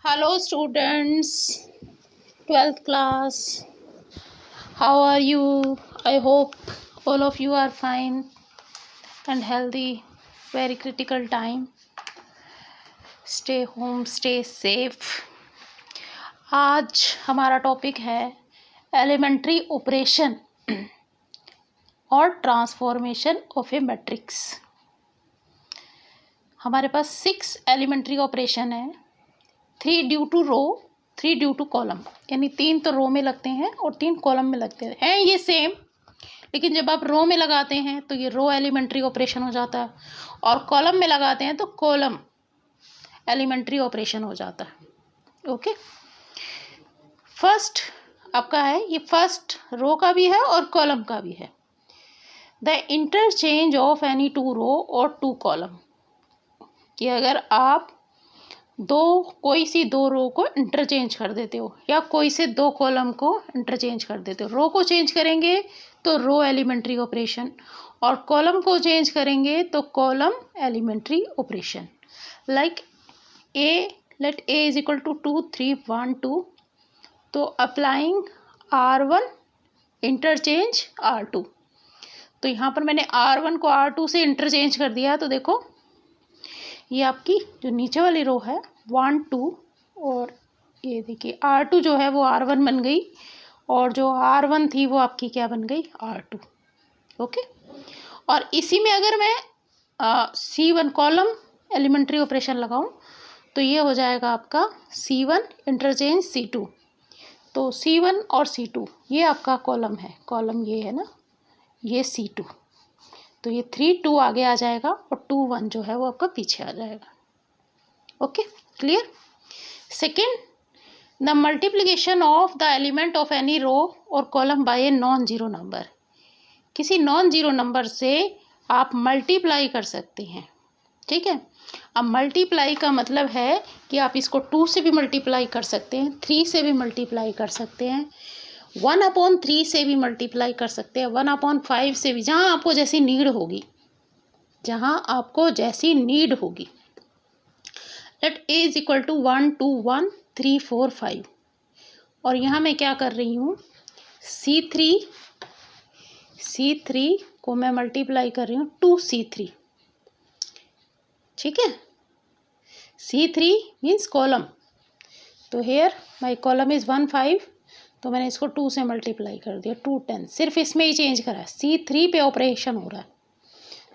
Hello students, 12th class. How are you? I hope all of you are fine and healthy. Very critical time. Stay home, stay safe. आज हमारा topic है elementary operation और transformation of A matrix. हमारे पास 6 elementary operation है, 3 due to row, 3 due to column, यानी 3 तो रो में लगते हैं और 3 कॉलम में लगते हैं ये सेम, लेकिन जब आप रो में लगाते हैं तो ये रो एलिमेंट्री ऑपरेशन हो जाता है और कॉलम में लगाते हैं तो कॉलम एलिमेंट्री ऑपरेशन हो जाता है। ओके, फर्स्ट आपका है, ये फर्स्ट रो का भी है और कॉलम का भी है। द इंटरचेंज ऑफ एनी 2 रो और 2 कॉलम, कि अगर आप कोई सी 2 रो को इंटरचेंज कर देते हो या कोई से 2 कॉलम को इंटरचेंज कर देते हो। रो को चेंज करेंगे तो रो एलिमेंट्री ऑपरेशन और कॉलम को चेंज करेंगे तो column elementary operation. Like let A is equal to 2 3 1 2, तो अप्लाइंग R1 इंटरचेंज R2, तो यहाँ पर मैंने R1 को R2 से इंटरचेंज कर दिया। तो देखो ये आपकी जो नीचे वाली रो है 1 2, और ये देखिए R2 जो है वो R1 बन गई और जो R1 थी वो आपकी क्या बन गई, R2। ओके, और इसी में अगर मैं C1 कॉलम एलिमेंट्री ऑपरेशन लगाऊं तो ये हो जाएगा आपका C1 इंटरचेंज C2। तो C1 और C2 ये आपका कॉलम है, कॉलम ये है ना, ये C2, तो ये 3 2 आगे आ जाएगा और 2 1 जो है वो आपका पीछे आ जाएगा। Okay, clear. Second, the multiplication of the element of any row और column by a non zero number, किसी नॉन जीरो नंबर से आप मल्टीप्लाई कर सकते हैं। ठीक है, अब मल्टीप्लाई का मतलब है कि आप इसको 2 से भी मल्टीप्लाई कर सकते हैं, 3 से भी मल्टीप्लाई कर सकते हैं, 1/3 से भी मल्टीप्लाई कर सकते हैं, 1/5 से भी, जहाँ आपको जैसी नीड होगी, जहाँ आपको जैसी नीड होगी। Let A is equal to 1 2 1 3 4 5, और यहाँ मैं क्या कर रही हूँ, C3 को मैं मल्टीप्लाई कर रही हूँ 2C3। ठीक है, C3 मीन्स कॉलम, तो हेयर माई कॉलम इज़ 1 5, तो मैंने इसको 2 से मल्टीप्लाई कर दिया, 2 10, सिर्फ इसमें ही चेंज करा है, C3 पे ऑपरेशन हो रहा है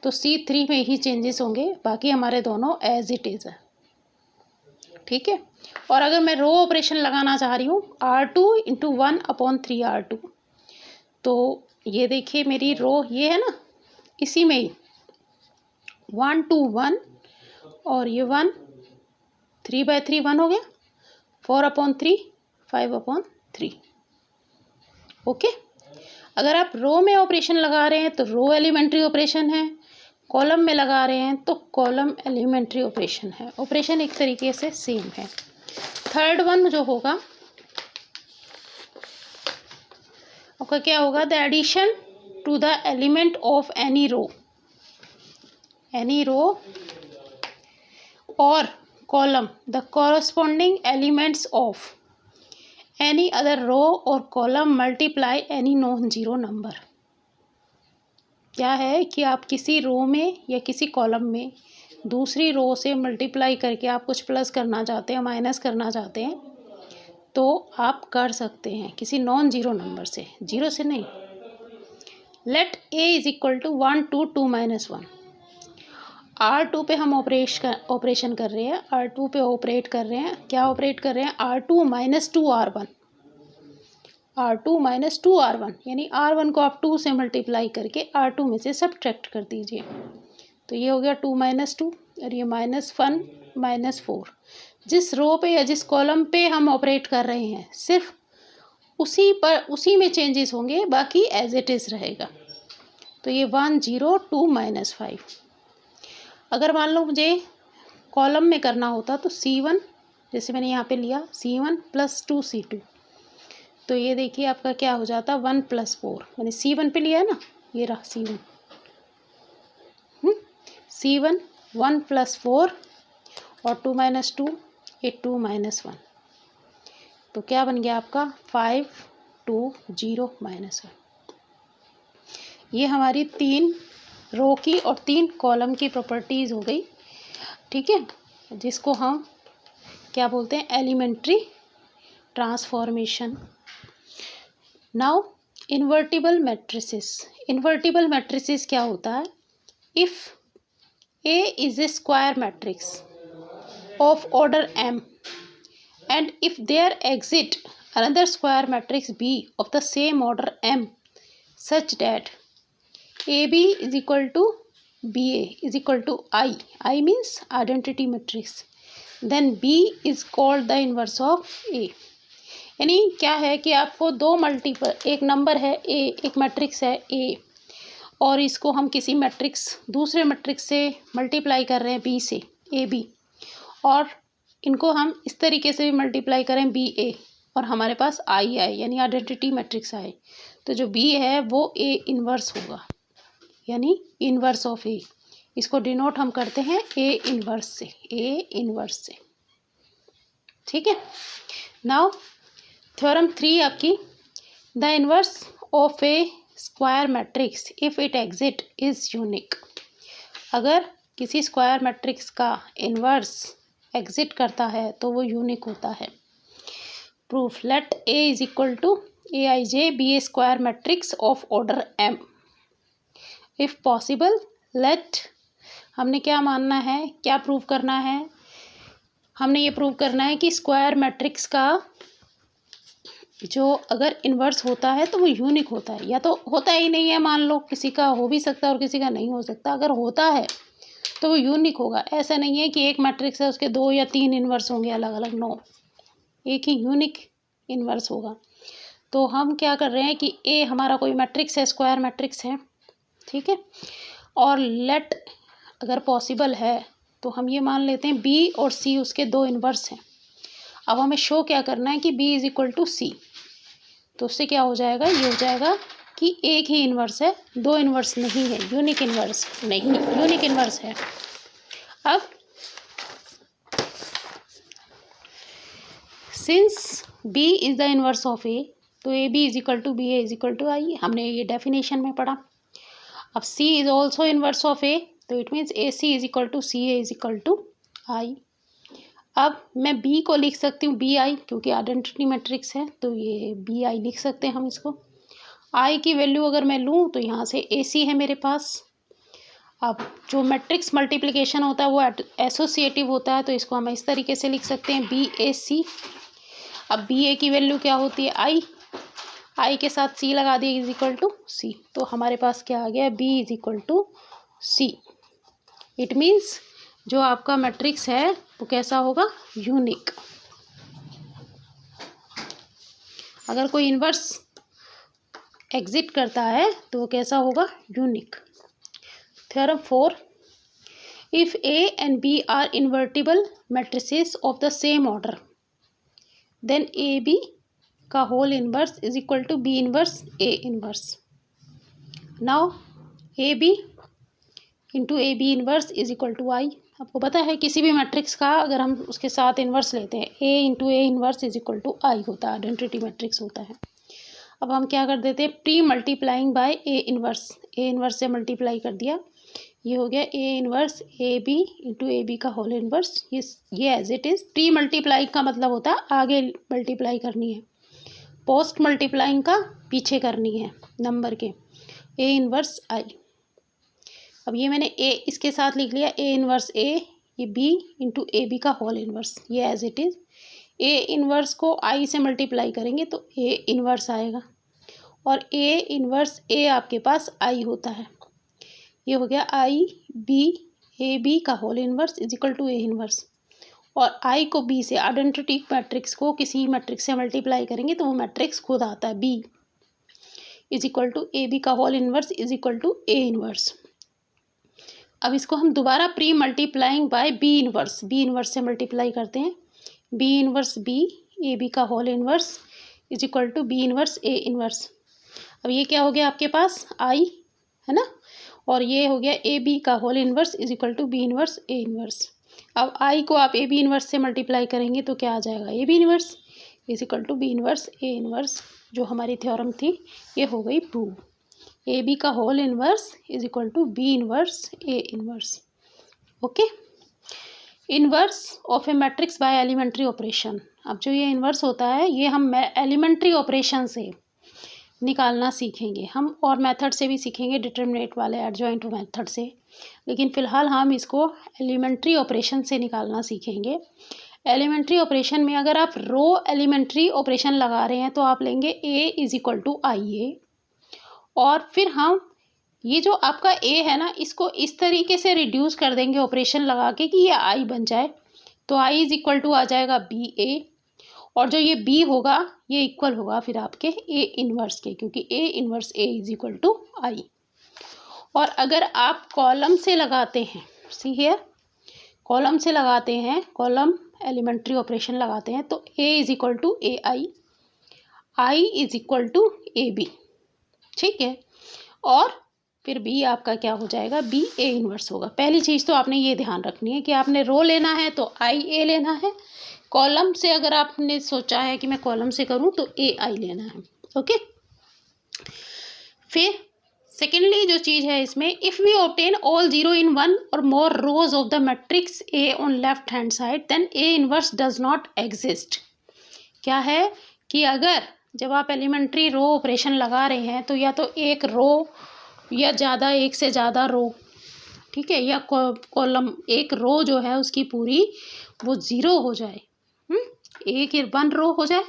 तो C3 में ही चेंजेस होंगे, बाकी हमारे दोनों एज इट इज़ है। ठीक है, और अगर मैं रो ऑपरेशन लगाना चाह रही हूँ R2 इंटू 1/3 R2, तो ये देखिए मेरी रो ये है ना, इसी में ही 1 2 1 और ये 1 3/3 1 हो गया, 4/3 5/3। ओके, अगर आप रो में ऑपरेशन लगा रहे हैं तो रो एलिमेंट्री ऑपरेशन है, कॉलम में लगा रहे हैं तो कॉलम एलिमेंट्री ऑपरेशन है। ऑपरेशन एक तरीके से सेम है। थर्ड वन जो होगा आपका क्या होगा, the addition to the element of any row और column the corresponding elements of any other row और column multiply any non zero number. क्या है कि आप किसी रो में या किसी कॉलम में दूसरी रो से मल्टीप्लाई करके आप कुछ प्लस करना चाहते हैं, माइनस करना चाहते हैं, तो आप कर सकते हैं किसी नॉन जीरो नंबर से, जीरो से नहीं। Let A is equal to 1 2 2 -1, R2 पे हम ऑपरेशन कर रहे हैं, R2 पे ऑपरेट कर रहे हैं, क्या ऑपरेट कर रहे हैं, R2 - 2R1, R2 - 2R1, यानी R1 को आप 2 से मल्टीप्लाई करके R2 में से सब्ट्रैक्ट कर दीजिए, तो ये हो गया 2 - 2 और ये -1 -4। जिस रो पे या जिस कॉलम पे हम ऑपरेट कर रहे हैं सिर्फ उसी में चेंजेस होंगे, बाकी एज इट इज़ रहेगा। तो ये 1 0 2 -5। अगर मान लो मुझे कॉलम में करना होता तो C1, जैसे मैंने यहाँ पे लिया C1 + 2C2, तो ये देखिए आपका क्या हो जाता, 1 + 4, मैंने C1 पे लिया है ना, ये रहा C1, C1 1 + 4 और 2 - 2 ये 2 - 1, तो क्या बन गया आपका 5 2 0 -1। ये हमारी 3 रो की और 3 कॉलम की प्रॉपर्टीज़ हो गई, ठीक है, जिसको हम क्या बोलते हैं, elementary transformation. Now invertible matrices. Invertible matrices क्या होता है? If A is a square matrix of order M and if there exist another square matrix B of the same order M such that AB is equal to BA is equal to I means identity matrix, then B is called the inverse of A। यानी क्या है कि आपको दो multiple, एक number है A, एक matrix है A, और इसको हम किसी मैट्रिक्स, दूसरे मैट्रिक्स से मल्टीप्लाई कर रहे हैं बी से, ए बी, और इनको हम इस तरीके से भी मल्टीप्लाई करें बी ए, और हमारे पास आई आए यानी आइडेंटिटी मैट्रिक्स आए, तो जो बी है वो ए इन्वर्स होगा, यानी इन्वर्स ऑफ ए। इसको डिनोट हम करते हैं ए इन्वर्स से, ए इन्वर्स से, ठीक है। नाउ थ्योरम 3 आपकी, the inverse of a square matrix if it exit is unique. अगर किसी स्क्वायर मैट्रिक्स का इन्वर्स एग्जिट करता है तो वो यूनिक होता है। Proof, let A is equal to A I J be a square matrix of order M. If possible let, हमने क्या मानना है, क्या प्रूव करना है? हमने ये प्रूव करना है कि स्क्वायर मैट्रिक्स का जो अगर इन्वर्स होता है तो वो यूनिक होता है, या तो होता ही नहीं है, मान लो किसी का हो भी सकता है और किसी का नहीं हो सकता, अगर होता है तो वो यूनिक होगा। ऐसा नहीं है कि एक मैट्रिक्स है उसके 2 या 3 इन्वर्स होंगे अलग अलग, नो, एक ही यूनिक इन्वर्स होगा। तो हम क्या कर रहे हैं कि ए हमारा कोई मैट्रिक्स है, स्क्वायर मैट्रिक्स है, ठीक है, और लेट अगर पॉसिबल है तो हम ये मान लेते हैं बी और सी उसके 2 इन्वर्स हैं। अब हमें शो क्या करना है कि बी इज इक्वल टू सी, तो उससे क्या हो जाएगा, ये हो जाएगा कि एक ही इन्वर्स है, 2 इन्वर्स नहीं है, यूनिक इन्वर्स नहीं, यूनिक इन्वर्स है। अब since B is the inverse of A, तो A B is equal to B A is equal to I, हमने ये डेफिनेशन में पढ़ा। अब C is also inverse of A, तो it means A C is equal to C A is equal to I. अब मैं B को लिख सकती हूँ बी आई, क्योंकि आइडेंटिटी मैट्रिक्स है तो ये बी आई लिख सकते हैं हम इसको। आई की वैल्यू अगर मैं लूँ तो यहाँ से ए सी है मेरे पास। अब जो मैट्रिक्स मल्टीप्लिकेशन होता है वो एसोसिएटिव होता है, तो इसको हम इस तरीके से लिख सकते हैं बी ए सी। अब बी ए की वैल्यू क्या होती है, आई के साथ सी लगा दिए इज इक्वल टू सी, तो हमारे पास क्या आ गया, B is equal to C. It means जो आपका मैट्रिक्स है वो कैसा होगा, यूनिक। अगर कोई इन्वर्स एग्जिट करता है तो वो कैसा होगा, unique. Theorem 4, if A and B are invertible matrices of the same order then A B का whole inverse is equal to B inverse A inverse. Now A B into A B inverse is equal to I. आपको पता है किसी भी matrix का अगर हम उसके साथ इन्वर्स लेते हैं, A into A inverse is equal to I होता है, आइडेंटिटी मैट्रिक्स होता है। अब हम क्या कर देते हैं, pre multiplying by A inverse, A inverse से मल्टीप्लाई कर दिया, ये हो गया A inverse A B into A B का होल इन्वर्स। ये as it is. Pre multiply का मतलब होता है आगे मल्टीप्लाई करनी है, पोस्ट मल्टीप्लाइंग का पीछे करनी है नंबर के, ए इन्वर्स आई। अब ये मैंने ए इसके साथ लिख लिया, ए इन्वर्स ए, ये बी इंटू ए बी का होल इन्वर्स, ये as it is. A inverse को आई से मल्टीप्लाई करेंगे तो ए इन्वर्स आएगा, और ए इन्वर्स ए आपके पास आई होता है, ये हो गया आई बी ए बी का whole inverse is equal to A inverse. और आई को बी से, आइडेंटिटी मैट्रिक्स को किसी मैट्रिक्स से मल्टीप्लाई करेंगे तो वो मैट्रिक्स खुद आता है, B is equal to A B का whole inverse is equal to A inverse. अब इसको हम दोबारा pre multiplying by B inverse से मल्टीप्लाई करते हैं, B inverse B A B का whole inverse is equal to B inverse A inverse. अब ये क्या हो गया आपके पास, आई है ना, और ये हो गया ए बी का whole inverse is equal to B inverse A inverse. अब आई को आप ए बी इन्वर्स से मल्टीप्लाई करेंगे तो क्या आ जाएगा, A B inverse is equal to B inverse A inverse, जो हमारी थ्योरम थी ये हो गई प्रूव। ए बी का whole inverse is equal to B inverse A inverse. Okay, inverse of A matrix by elementary operation. अब जो ये इन्वर्स होता है ये हम एलिमेंट्री ऑपरेशन से निकालना सीखेंगे हम, और मेथड से भी सीखेंगे, डिटरमिनेट वाले एडजॉइंट मेथड से, लेकिन फ़िलहाल हम इसको एलिमेंट्री ऑपरेशन से निकालना सीखेंगे। एलिमेंट्री ऑपरेशन में अगर आप रो एलिमेंट्री ऑपरेशन लगा रहे हैं तो आप लेंगे ए इज इक्वल टू आई ए, और फिर हम ये जो आपका ए है ना इसको इस तरीके से रिड्यूस कर देंगे ऑपरेशन लगा के कि ये आई बन जाए, तो आई इज इक्वल टू आ जाएगा बी ए, और जो ये बी होगा ये इक्वल होगा फिर आपके ए इन्वर्स के, क्योंकि A inverse A is equal to I. और अगर आप कॉलम से लगाते हैं, सी हियर, कॉलम से लगाते हैं, कॉलम एलिमेंट्री ऑपरेशन लगाते हैं तो A is equal to A I is equal to A B, ठीक है, और फिर बी आपका क्या हो जाएगा, बी ए इन्वर्स होगा। पहली चीज़ तो आपने ये ध्यान रखनी है कि आपने रो लेना है तो आई ए लेना है, कॉलम से अगर आपने सोचा है कि मैं कॉलम से करूं तो ए आई लेना है। ओके, फिर सेकेंडली जो चीज़ है इसमें, if we obtain all zero in one और more rows of the matrix A on left hand side then A inverse does not exist. क्या है कि अगर जब आप एलिमेंट्री रो ऑपरेशन लगा रहे हैं तो या तो एक रो या ज़्यादा, एक से ज़्यादा रो, ठीक है, या कॉलम, एक रो जो है उसकी पूरी वो ज़ीरो हो जाए, एक वन रो हो जाए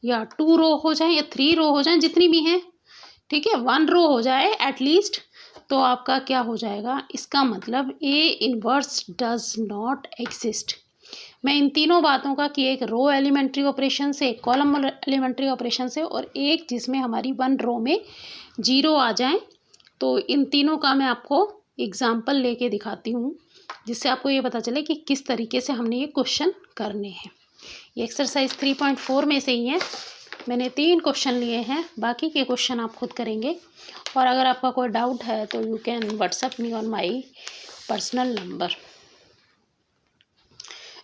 या टू रो हो जाए या थ्री रो हो जाए, जितनी भी हैं, ठीक है, वन रो हो जाए एटलीस्ट, तो आपका क्या हो जाएगा, इसका मतलब ए इन्वर्स डज नॉट एग्जिस्ट। मैं इन तीनों बातों का कि एक रो एलिमेंट्री ऑपरेशन से, एक कॉलम एलिमेंट्री ऑपरेशन से, और एक जिसमें हमारी वन रो में जीरो आ जाए, तो इन तीनों का मैं आपको एग्जाम्पल लेके दिखाती हूँ जिससे आपको ये पता चले कि किस तरीके से हमने ये क्वेश्चन करने हैं। ये एक्सरसाइज 3.4 में से ही है, मैंने 3 क्वेश्चन लिए हैं, बाकी के क्वेश्चन आप खुद करेंगे। और अगर आपका कोई डाउट है तो you can WhatsApp me on my personal number.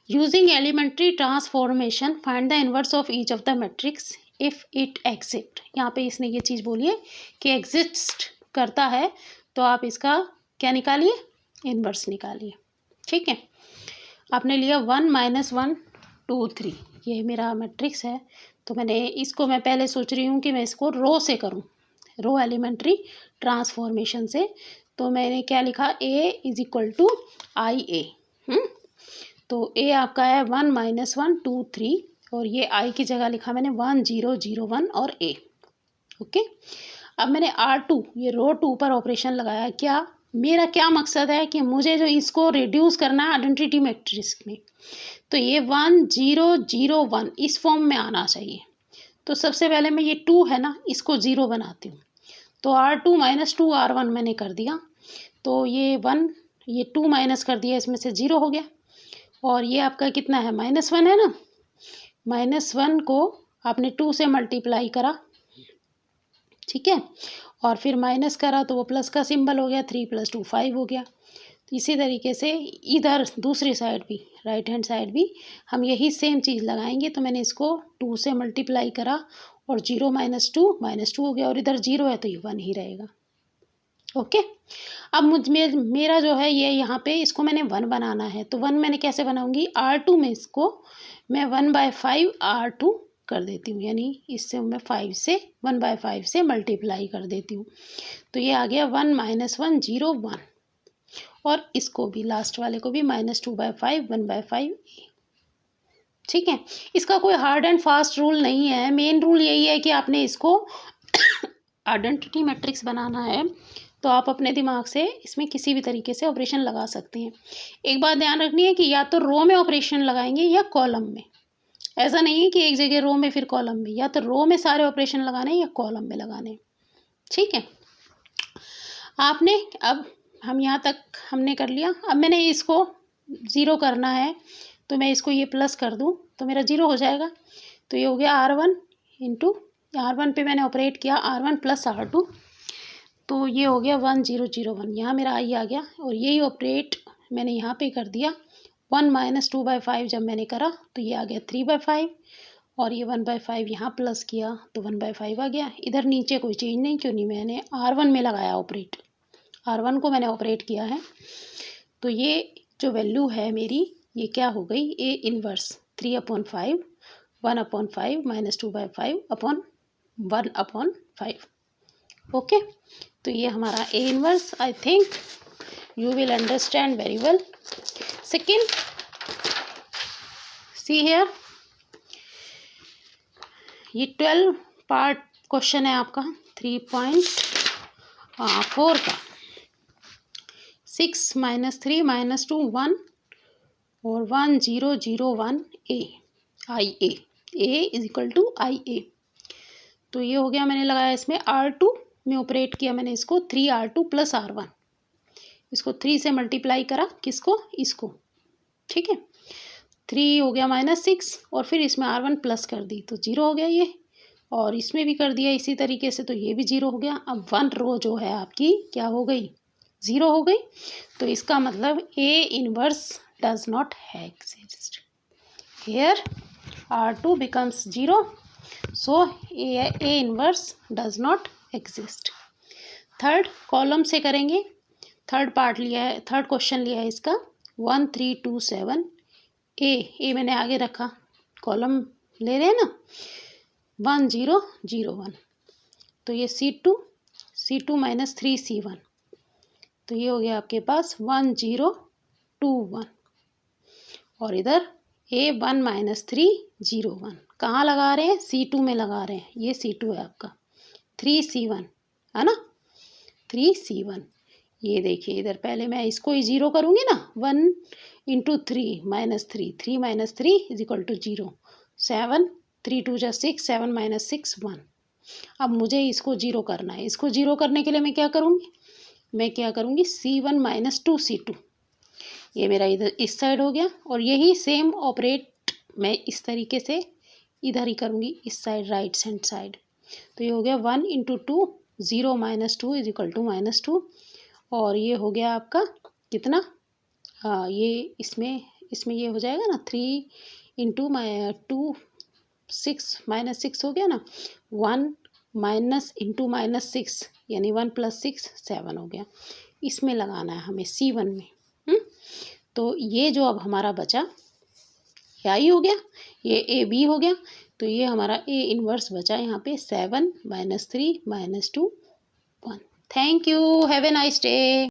Using elementary transformation find the inverse of each of the matrix if it exist. यहाँ पे इसने ये चीज़ बोली है कि एग्जिस्ट करता है तो आप इसका क्या निकालिए, इन्वर्स निकालिए, ठीक है। आपने लिया 1 - 1 2 3, ये मेरा मैट्रिक्स है, तो मैं पहले सोच रही हूँ कि मैं इसको रो से करूँ, रो एलिमेंट्री ट्रांसफॉर्मेशन से। तो मैंने क्या लिखा, ए is equal to I A, तो ए आपका है 1 - 1 2 3, और ये आई की जगह लिखा मैंने 1 0 0 1 और ए। ओके, अब मैंने R2 ये रो 2 पर ऑपरेशन लगाया। क्या मेरा क्या मकसद है कि मुझे जो इसको रिड्यूस करना है आइडेंटिटी मैट्रिक्स में, तो ये 1 0 0 1 इस फॉर्म में आना चाहिए। तो सबसे पहले मैं ये 2 है ना इसको 0 बनाती हूँ, तो R2 - 2 R1 मैंने कर दिया, तो ये 1 ये 2 माइनस कर दिया, इसमें से 0 हो गया, और ये आपका कितना है -1 है ना, -1 को आपने 2 से मल्टीप्लाई करा, ठीक है, और फिर माइनस करा तो वो प्लस का सिंबल हो गया, 3 + 2 5 हो गया। तो इसी तरीके से इधर दूसरी साइड भी, राइट हैंड साइड भी हम यही सेम चीज़ लगाएंगे। तो मैंने इसको 2 से मल्टीप्लाई करा और 0 - 2 -2 हो गया, और इधर 0 है तो ये 1 ही रहेगा। ओके, अब मेरा जो है ये यहाँ पे इसको मैंने 1 बनाना है, तो 1 मैंने कैसे बनाऊंगी, R2 में इसको मैं 1/5 R2 कर देती हूँ, यानी इससे मैं 5 से 1/5 से मल्टीप्लाई कर देती हूँ, तो ये आ गया 1 - 1 0 1, और इसको भी लास्ट वाले को भी -2/5 1/5, ठीक है। इसका कोई हार्ड एंड फास्ट रूल नहीं है, मेन रूल यही है कि आपने इसको आइडेंटिटी मैट्रिक्स बनाना है, तो आप अपने दिमाग से इसमें किसी भी तरीके से ऑपरेशन लगा सकते हैं। एक बात ध्यान रखनी है कि या तो रो में ऑपरेशन लगाएंगे या कॉलम में, ऐसा नहीं है कि एक जगह रो में फिर कॉलम में, या तो रो में सारे ऑपरेशन लगाने या कॉलम में लगाने, ठीक है। आपने अब हम यहाँ तक हमने कर लिया, अब मैंने इसको 0 करना है, तो मैं इसको ये प्लस कर दूँ तो मेरा 0 हो जाएगा, तो ये हो गया R1 इंटू R1 पे मैंने ऑपरेट किया R1 + R2, तो ये हो गया 1 0 0 1, यहाँ मेरा आई आ गया, और यही ऑपरेट मैंने यहाँ पे कर दिया 1 माइनस 2/5 जब मैंने करा तो ये आ गया 3/5 और ये 1/5 यहाँ प्लस किया तो 1/5 आ गया। इधर नीचे कोई चेंज नहीं, क्यों नहीं, मैंने R1 में लगाया ऑपरेट, R1 को मैंने ऑपरेट किया है। तो ये जो वैल्यू है मेरी ये क्या हो गई, A inverse 3/5 1/5 minus 2/5 upon 1/5। Okay, तो ये हमारा A inverse. I think you will understand very well. Second, see here, ये 12 पार्ट क्वेश्चन है आपका 3.4 का। 6 माइनस 3 माइनस 2 1 और 1 0 0 1 A I A is equal to I A. तो ये हो गया, मैंने लगाया इसमें R2 में ऑपरेट किया मैंने इसको 3R2 प्लस R1, इसको 3 से मल्टीप्लाई करा, किसको, इसको, ठीक है। 3 हो गया -6 और फिर इसमें R1 प्लस कर दी तो 0 हो गया ये, और इसमें भी कर दिया इसी तरीके से तो ये भी 0 हो गया। अब 1 रो जो है आपकी क्या हो गई, 0 हो गई। तो इसका मतलब A inverse does not exist. Here R2 becomes 0, so A inverse does not exist. Third column से करेंगे, थर्ड पार्ट लिया है, थर्ड क्वेश्चन लिया है इसका 1 3 2 7 ए मैंने आगे रखा, कॉलम ले रहे हैं ना 1 0 0 1, तो ये C2 माइनस 3C1, तो ये हो गया आपके पास 1 0 2 1, और इधर A1 माइनस 3 0 1 कहाँ लगा रहे हैं, C2 में लगा रहे हैं, ये C2 है आपका, 3C1 है ना, 3C1। ये देखिए इधर पहले मैं इसको ही 0 करूँगी ना, 1 into 3 minus 3 minus 3 is equal to 0, 7 3 2 जा 6 7 माइनस 6 1। अब मुझे इसको 0 करना है, इसको 0 करने के लिए मैं क्या करूँगी, C1 माइनस 2C2, ये मेरा इधर इस साइड हो गया, और यही सेम ऑपरेट मैं इस तरीके से इधर ही करूँगी, इस साइड राइट हैंड साइड। तो ये हो गया 1 into 2 0 minus 2 is equal to -2, और ये हो गया आपका कितना, ये इसमें ये हो जाएगा ना 3 इंटू 2 6 माइनस 6 हो गया ना, 1 माइनस इंटू -6 यानी 1 प्लस 6 7 हो गया, इसमें लगाना है हमें C1 में। तो ये जो अब हमारा बचा ये आई हो गया, ये ए बी हो गया, तो ये हमारा ए इनवर्स बचा यहाँ पे 7 minus 3 minus 2 1। Thank you, have a nice day.